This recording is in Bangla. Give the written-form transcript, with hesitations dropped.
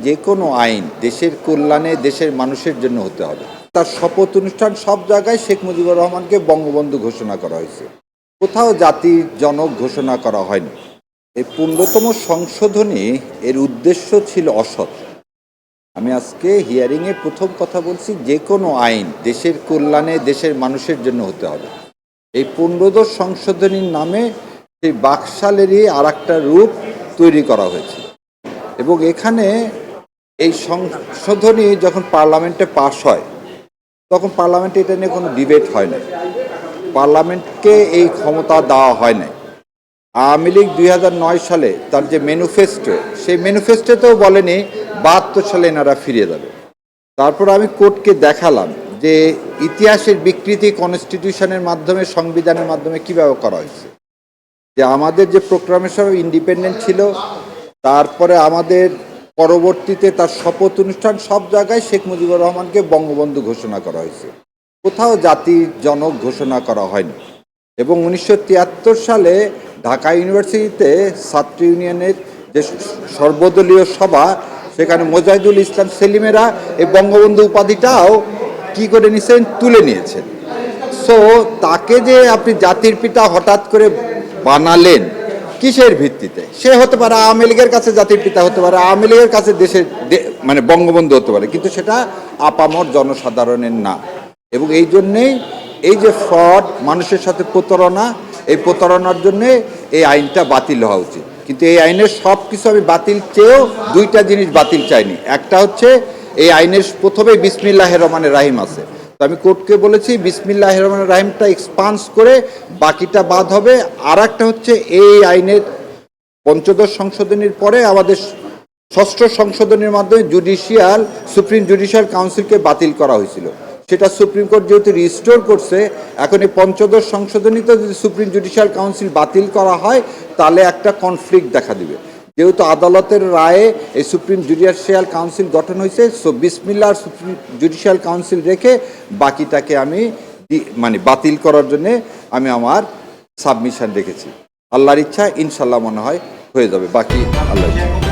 যে কোনো আইন দেশের কল্যাণে দেশের মানুষের জন্য হতে হবে। তার শপথ অনুষ্ঠান সব জায়গায় শেখ মুজিবুর রহমানকে বঙ্গবন্ধু ঘোষণা করা হয়েছে, কোথাও জাতির জনক ঘোষণা করা হয়নি। এই ১৫তম সংশোধনী এর উদ্দেশ্য ছিল অসৎ। আমি আজকে হিয়ারিংয়ে প্রথম কথা বলছি, যে কোনো আইন দেশের কল্যাণে দেশের মানুষের জন্য হতে হবে। এই ১৫দশ সংশোধনীর নামে সেই বাকশালেরই আর একটা রূপ তৈরি করা হয়েছে এবং এখানে এই সংশোধনী যখন পার্লামেন্টে পাশ হয় তখন পার্লামেন্টে এটা নিয়ে কোনো ডিবেট হয় না, পার্লামেন্টকে এই ক্ষমতা দেওয়া হয় না। আওয়ামী লীগ ২০০৯ সালে তার যে ম্যানিফেস্টো, সেই ম্যানিফেস্টোতেও বলেনি ৭২ সালে এনারা ফিরে যাবে। তারপর আমি কোর্টকে দেখালাম যে ইতিহাসের বিকৃতি কনস্টিটিউশনের মাধ্যমে, সংবিধানের মাধ্যমে কীভাবে করা হয়েছে, যে আমাদের যে প্রোক্লামেশন ইন্ডিপেন্ডেন্ট ছিল, তারপরে আমাদের পরবর্তীতে তার শপথ অনুষ্ঠান সব জায়গায় শেখ মুজিবুর রহমানকে বঙ্গবন্ধু ঘোষণা করা হয়েছে, কোথাও জাতির জনক ঘোষণা করা হয়নি। এবং ১৯৭৩ সালে ঢাকা ইউনিভার্সিটিতে ছাত্র ইউনিয়নের যে সর্বদলীয় সভা, সেখানে মোজাহিদুল ইসলাম সেলিমেরা এই বঙ্গবন্ধু উপাধিটাও কি করে নিয়েছেন, তুলে নিয়েছেন। সো তাকে যে আপনি জাতির পিতা হঠাৎ করে বানালেন কিসের ভিত্তিতে? সে হতে পারে আওয়ামী লীগের কাছে জাতির পিতা হতে পারে, আওয়ামী লীগের কাছে দেশের মানে বঙ্গবন্ধু হতে পারে, কিন্তু সেটা আপামর জনসাধারণের না। এবং এই জন্যেই এই যে ফ্রড, মানুষের সাথে প্রতারণা, এই প্রতারণার জন্যে এই আইনটা বাতিল হওয়া উচিত। কিন্তু এই আইনের সব কিছু আমি বাতিল চেয়েও দুইটা জিনিস বাতিল চাইনি। একটা হচ্ছে এই আইনের প্রথমে বিসমিল্লাহির রহমানির রাহিম আছে, তো আমি কোর্টকে বলেছি বিসমিল্লাহির রহমানির রাহিমটা এক্সপান্স করে বাকিটা বাদ হবে। আর একটা হচ্ছে এই আইনের পঞ্চদশ সংশোধনীর পরে আমাদের ষষ্ঠ সংশোধনীর মাধ্যমে সুপ্রিম জুডিশিয়াল কাউন্সিলকে বাতিল করা হয়েছিল, সেটা সুপ্রিম কোর্ট যেহেতু রিস্টোর করছে, এখন এই পঞ্চদশ সংশোধনীতে যদি সুপ্রিম জুডিশিয়াল কাউন্সিল বাতিল করা হয় তাহলে একটা কনফ্লিক্ট দেখা দিবে। যেহেতু আদালতের রায়ে এই সুপ্রিম জুডিশিয়াল কাউন্সিল গঠন হয়েছে, সো বিসমিল্লাহ সুপ্রিম জুডিশিয়াল কাউন্সিল রেখে বাকিটাকে আমি মানে বাতিল করার জন্যে আমি আমার সাবমিশন রেখেছি। আল্লাহর ইচ্ছা ইনশাল্লাহ মনে হয় হয়ে যাবে, বাকি আল্লাহর ইচ্ছা।